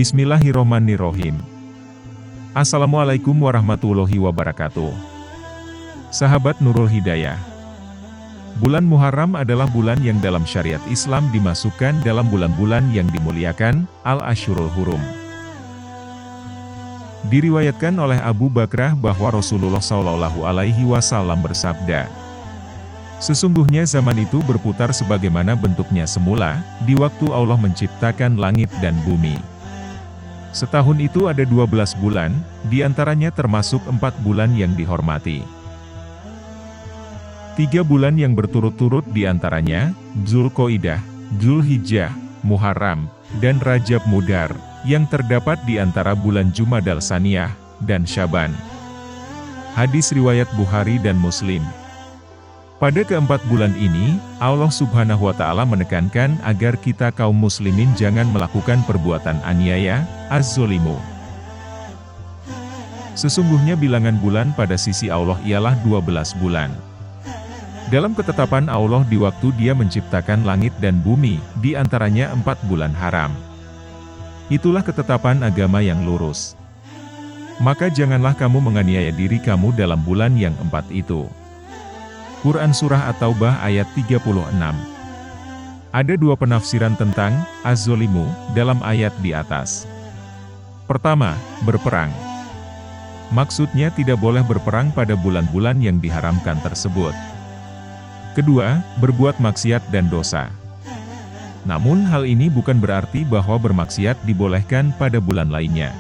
Bismillahirrohmanirrohim. Assalamualaikum warahmatullahi wabarakatuh. Sahabat Nurul Hidayah. Bulan Muharram adalah bulan yang dalam syariat Islam dimasukkan dalam bulan-bulan yang dimuliakan, Al-Ashurul Hurum. Diriwayatkan oleh Abu Bakrah bahwa Rasulullah SAW bersabda, "Sesungguhnya zaman itu berputar sebagaimana bentuknya semula, di waktu Allah menciptakan langit dan bumi. Setahun itu ada 12 bulan, diantaranya termasuk 4 bulan yang dihormati. 3 bulan yang berturut-turut diantaranya, Dzulqoidah, Dzulhijjah, Muharram, dan Rajab Mudar, yang terdapat di antara bulan Jumadal Tsaniyah, dan Syaban." Hadis riwayat Bukhari dan Muslim. Pada keempat bulan ini, Allah Subhanahu wa Ta'ala menekankan agar kita kaum muslimin jangan melakukan perbuatan aniaya, az-zolimu. Sesungguhnya bilangan bulan pada sisi Allah ialah 12 bulan. Dalam ketetapan Allah di waktu Dia menciptakan langit dan bumi, di antaranya 4 bulan haram. Itulah ketetapan agama yang lurus. Maka janganlah kamu menganiaya diri kamu dalam bulan yang 4 itu. Quran Surah At-Taubah ayat 36. Ada 2 penafsiran tentang az-zolimu dalam ayat di atas. Pertama, berperang. Maksudnya tidak boleh berperang pada bulan-bulan yang diharamkan tersebut. Kedua, berbuat maksiat dan dosa. Namun hal ini bukan berarti bahwa bermaksiat dibolehkan pada bulan lainnya.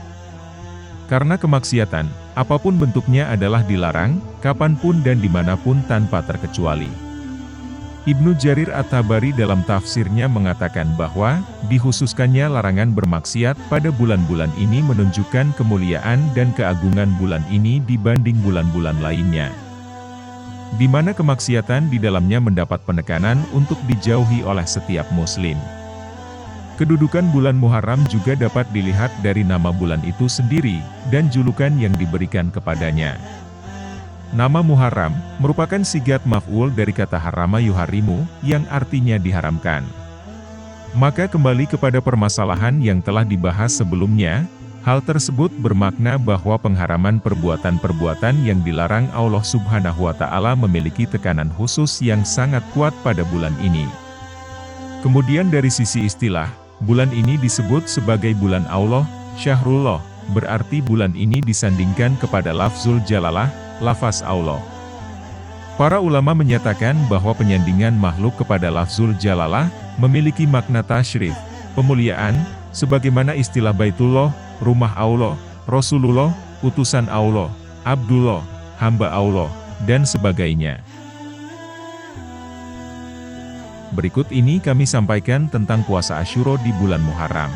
Karena kemaksiatan, apapun bentuknya adalah dilarang, kapanpun dan dimanapun tanpa terkecuali. Ibnu Jarir At-Tabari dalam tafsirnya mengatakan bahwa, dikhususkannya larangan bermaksiat pada bulan-bulan ini menunjukkan kemuliaan dan keagungan bulan ini dibanding bulan-bulan lainnya, di mana kemaksiatan di dalamnya mendapat penekanan untuk dijauhi oleh setiap muslim. Kedudukan bulan Muharram juga dapat dilihat dari nama bulan itu sendiri, dan julukan yang diberikan kepadanya. Nama Muharram, merupakan sigat maf'ul dari kata harama yuharimu, yang artinya diharamkan. Maka kembali kepada permasalahan yang telah dibahas sebelumnya, hal tersebut bermakna bahwa pengharaman perbuatan-perbuatan yang dilarang Allah Subhanahu wa Ta'ala memiliki tekanan khusus yang sangat kuat pada bulan ini. Kemudian dari sisi istilah, bulan ini disebut sebagai bulan Allah, Syahrullah, berarti bulan ini disandingkan kepada lafzul jalalah, lafaz Allah. Para ulama menyatakan bahwa penyandingan makhluk kepada lafzul jalalah, memiliki makna tasyrif, pemuliaan, sebagaimana istilah Baitullah, rumah Allah, Rasulullah, utusan Allah, Abdullah, hamba Allah, dan sebagainya. Berikut ini kami sampaikan tentang puasa Asyura di bulan Muharram.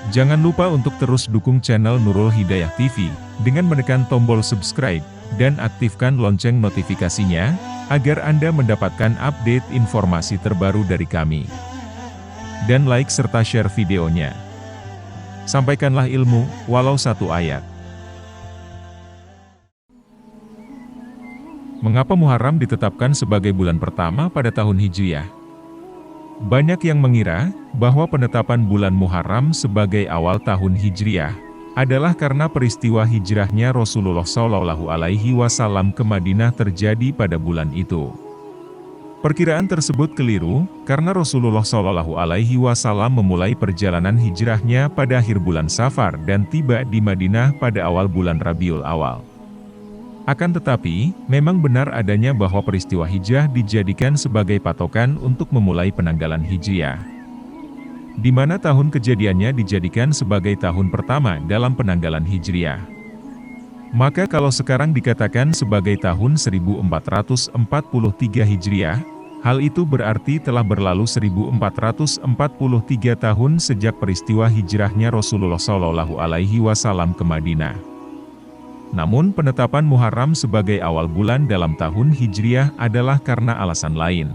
Jangan lupa untuk terus dukung channel Nurul Hidayah TV, dengan menekan tombol subscribe, dan aktifkan lonceng notifikasinya, agar Anda mendapatkan update informasi terbaru dari kami. Dan like serta share videonya. Sampaikanlah ilmu, walau 1 ayat. Mengapa Muharram ditetapkan sebagai bulan pertama pada tahun Hijriah? Banyak yang mengira bahwa penetapan bulan Muharram sebagai awal tahun Hijriah adalah karena peristiwa hijrahnya Rasulullah SAW ke Madinah terjadi pada bulan itu. Perkiraan tersebut keliru, karena Rasulullah SAW memulai perjalanan hijrahnya pada akhir bulan Safar dan tiba di Madinah pada awal bulan Rabiul Awal. Akan tetapi, memang benar adanya bahwa peristiwa hijrah dijadikan sebagai patokan untuk memulai penanggalan Hijriah, di mana tahun kejadiannya dijadikan sebagai tahun pertama dalam penanggalan Hijriah. Maka kalau sekarang dikatakan sebagai tahun 1443 Hijriah, hal itu berarti telah berlalu 1443 tahun sejak peristiwa hijrahnya Rasulullah SAW ke Madinah. Namun penetapan Muharram sebagai awal bulan dalam tahun Hijriah adalah karena alasan lain.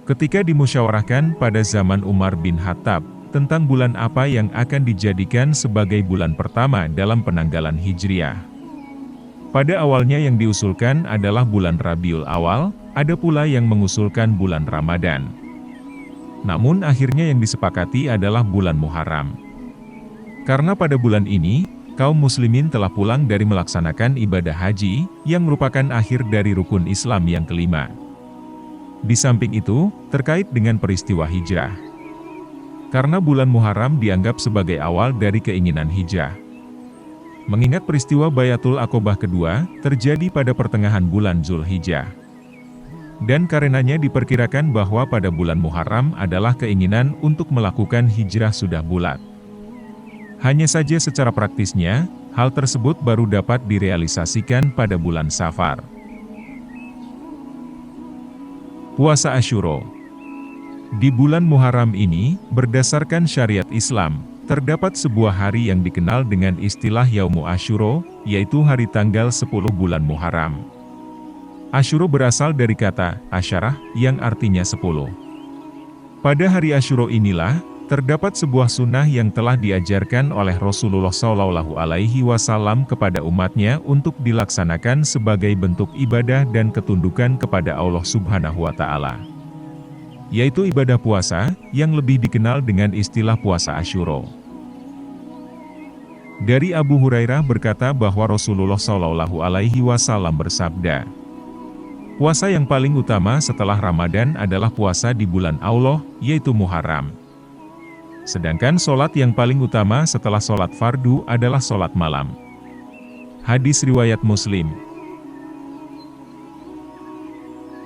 Ketika dimusyawarahkan pada zaman Umar bin Khattab, tentang bulan apa yang akan dijadikan sebagai bulan pertama dalam penanggalan Hijriah. Pada awalnya yang diusulkan adalah bulan Rabiul Awal, ada pula yang mengusulkan bulan Ramadan. Namun akhirnya yang disepakati adalah bulan Muharram. Karena pada bulan ini, kaum muslimin telah pulang dari melaksanakan ibadah haji, yang merupakan akhir dari rukun Islam yang kelima. Di samping itu, terkait dengan peristiwa hijrah. Karena bulan Muharram dianggap sebagai awal dari keinginan hijrah. Mengingat peristiwa Bayatul Aqobah kedua, terjadi pada pertengahan bulan Zulhijjah. Dan karenanya diperkirakan bahwa pada bulan Muharram adalah keinginan untuk melakukan hijrah sudah bulat. Hanya saja secara praktisnya, hal tersebut baru dapat direalisasikan pada bulan Safar. Puasa Asyura. Di bulan Muharram ini, berdasarkan syariat Islam, terdapat sebuah hari yang dikenal dengan istilah Yaumu Asyura, yaitu hari tanggal 10 bulan Muharram. Asyura berasal dari kata asyarah, yang artinya 10. Pada hari Asyura inilah, terdapat sebuah sunnah yang telah diajarkan oleh Rasulullah SAW kepada umatnya untuk dilaksanakan sebagai bentuk ibadah dan ketundukan kepada Allah Subhanahu wa Ta'ala. Yaitu ibadah puasa, yang lebih dikenal dengan istilah puasa Asyura. Dari Abu Hurairah berkata bahwa Rasulullah SAW bersabda, puasa yang paling utama setelah Ramadan adalah puasa di bulan Allah, yaitu Muharram. Sedangkan sholat yang paling utama setelah sholat fardu adalah sholat malam. Hadis riwayat Muslim.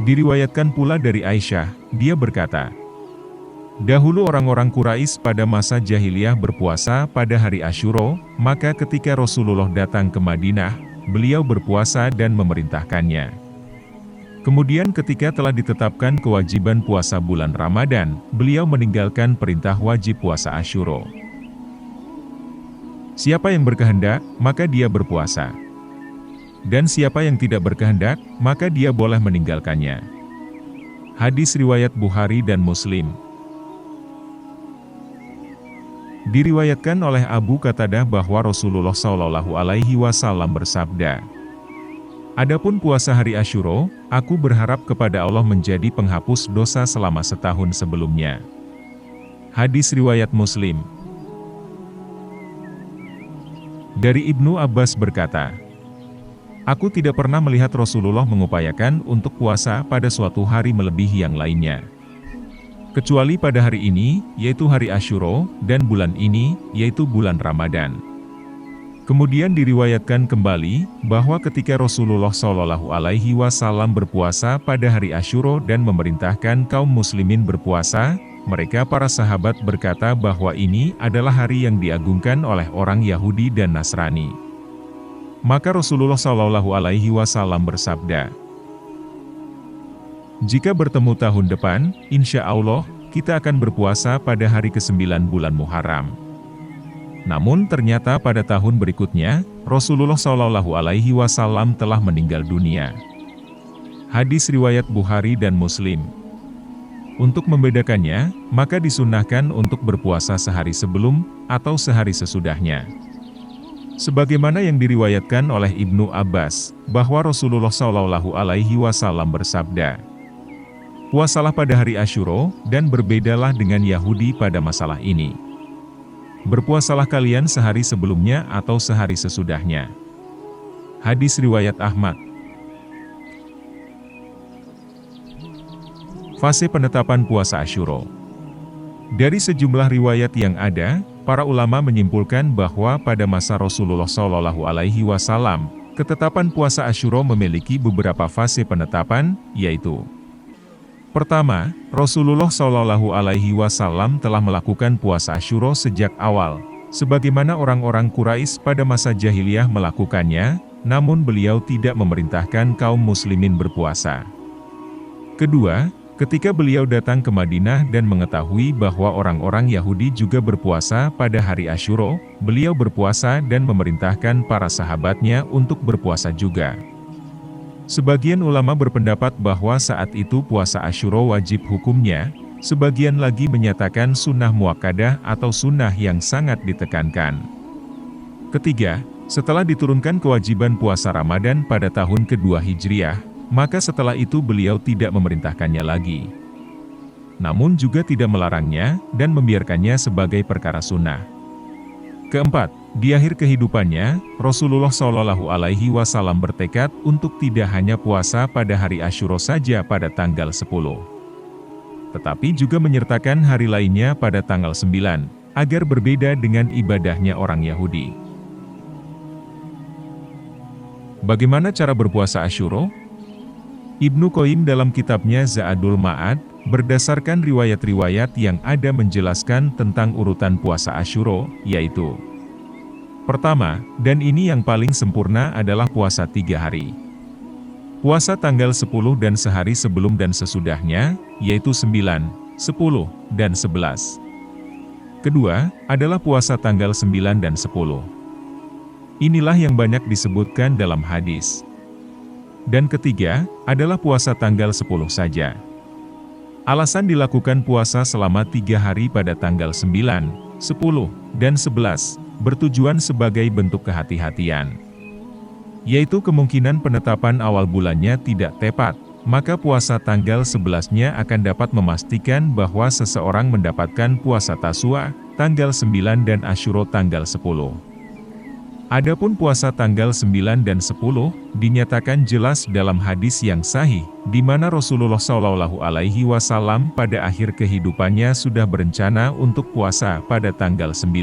Diriwayatkan pula dari Aisyah, dia berkata, dahulu orang-orang Quraisy pada masa jahiliyah berpuasa pada hari Asyura, maka ketika Rasulullah datang ke Madinah, beliau berpuasa dan memerintahkannya. Kemudian ketika telah ditetapkan kewajiban puasa bulan Ramadan, beliau meninggalkan perintah wajib puasa Asyura. Siapa yang berkehendak, maka dia berpuasa. Dan siapa yang tidak berkehendak, maka dia boleh meninggalkannya. Hadis riwayat Bukhari dan Muslim. Diriwayatkan oleh Abu Qatadah bahwa Rasulullah SAW bersabda, adapun puasa hari Asyura, aku berharap kepada Allah menjadi penghapus dosa selama setahun sebelumnya. Hadis riwayat Muslim. Dari Ibnu Abbas berkata, aku tidak pernah melihat Rasulullah mengupayakan untuk puasa pada suatu hari melebihi yang lainnya. Kecuali pada hari ini, yaitu hari Asyura, dan bulan ini, yaitu bulan Ramadan. Kemudian diriwayatkan kembali, bahwa ketika Rasulullah SAW berpuasa pada hari Asyura dan memerintahkan kaum muslimin berpuasa, mereka para sahabat berkata bahwa ini adalah hari yang diagungkan oleh orang Yahudi dan Nasrani. Maka Rasulullah SAW bersabda, jika bertemu tahun depan, insya Allah, kita akan berpuasa pada hari ke-9 bulan Muharram. Namun ternyata pada tahun berikutnya, Rasulullah SAW telah meninggal dunia. Hadis riwayat Bukhari dan Muslim. Untuk membedakannya, maka disunnahkan untuk berpuasa sehari sebelum, atau sehari sesudahnya. Sebagaimana yang diriwayatkan oleh Ibnu Abbas, bahwa Rasulullah SAW bersabda, puasalah pada hari Asyura, dan berbedalah dengan Yahudi pada masalah ini. Berpuasalah kalian sehari sebelumnya atau sehari sesudahnya. Hadis riwayat Ahmad. Fase penetapan puasa Asyura. Dari sejumlah riwayat yang ada, para ulama menyimpulkan bahwa pada masa Rasulullah SAW, ketetapan puasa Asyura memiliki beberapa fase penetapan, yaitu: pertama, Rasulullah SAW telah melakukan puasa Asyura sejak awal, sebagaimana orang-orang Quraisy pada masa jahiliyah melakukannya, namun beliau tidak memerintahkan kaum muslimin berpuasa. Kedua, ketika beliau datang ke Madinah dan mengetahui bahwa orang-orang Yahudi juga berpuasa pada hari Asyura, beliau berpuasa dan memerintahkan para sahabatnya untuk berpuasa juga. Sebagian ulama berpendapat bahwa saat itu puasa Asyura wajib hukumnya, sebagian lagi menyatakan sunnah muakkadah atau sunnah yang sangat ditekankan. Ketiga, setelah diturunkan kewajiban puasa Ramadan pada tahun kedua Hijriah, maka setelah itu beliau tidak memerintahkannya lagi. Namun juga tidak melarangnya, dan membiarkannya sebagai perkara sunnah. Keempat, di akhir kehidupannya, Rasulullah Shallallahu Alaihi Wasallam bertekad untuk tidak hanya puasa pada hari Asyura saja pada tanggal 10, tetapi juga menyertakan hari lainnya pada tanggal 9, agar berbeda dengan ibadahnya orang Yahudi. Bagaimana cara berpuasa Asyura? Ibnu Qayyim dalam kitabnya Za'adul Ma'ad, berdasarkan riwayat-riwayat yang ada menjelaskan tentang urutan puasa Asyura, yaitu: pertama, dan ini yang paling sempurna adalah puasa 3 hari. Puasa tanggal 10 dan sehari sebelum dan sesudahnya, yaitu 9, 10, dan 11. Kedua, adalah puasa tanggal 9 dan 10. Inilah yang banyak disebutkan dalam hadis. Dan ketiga, adalah puasa tanggal 10 saja. Alasan dilakukan puasa selama 3 hari pada tanggal 9, 10, dan 11, bertujuan sebagai bentuk kehati-hatian. Yaitu kemungkinan penetapan awal bulannya tidak tepat, maka puasa tanggal 11-nya akan dapat memastikan bahwa seseorang mendapatkan puasa Tasyrik, tanggal 9 dan Asyura tanggal 10. Adapun puasa tanggal 9 dan 10, dinyatakan jelas dalam hadis yang sahih, di mana Rasulullah Shallallahu Alaihi Wasallam pada akhir kehidupannya sudah berencana untuk puasa pada tanggal 9.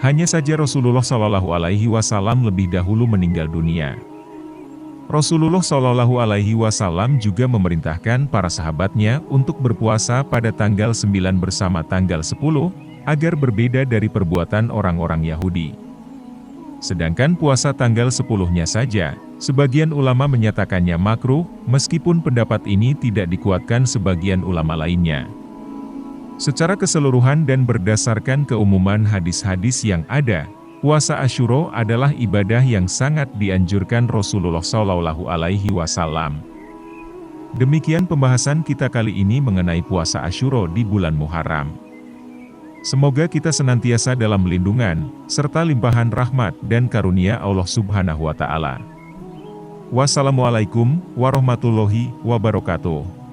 Hanya saja Rasulullah Shallallahu Alaihi Wasallam lebih dahulu meninggal dunia. Rasulullah Shallallahu Alaihi Wasallam juga memerintahkan para sahabatnya untuk berpuasa pada tanggal 9 bersama tanggal 10, agar berbeda dari perbuatan orang-orang Yahudi. Sedangkan puasa tanggal 10-nya saja, sebagian ulama menyatakannya makruh, meskipun pendapat ini tidak dikuatkan sebagian ulama lainnya. Secara keseluruhan dan berdasarkan keumuman hadis-hadis yang ada, puasa Asyura adalah ibadah yang sangat dianjurkan Rasulullah Shallallahu Alaihi Wasallam. Demikian pembahasan kita kali ini mengenai puasa Asyura di bulan Muharram. Semoga kita senantiasa dalam lindungan, serta limpahan rahmat dan karunia Allah Subhanahu wa Ta'ala. Wassalamualaikum warahmatullahi wabarakatuh.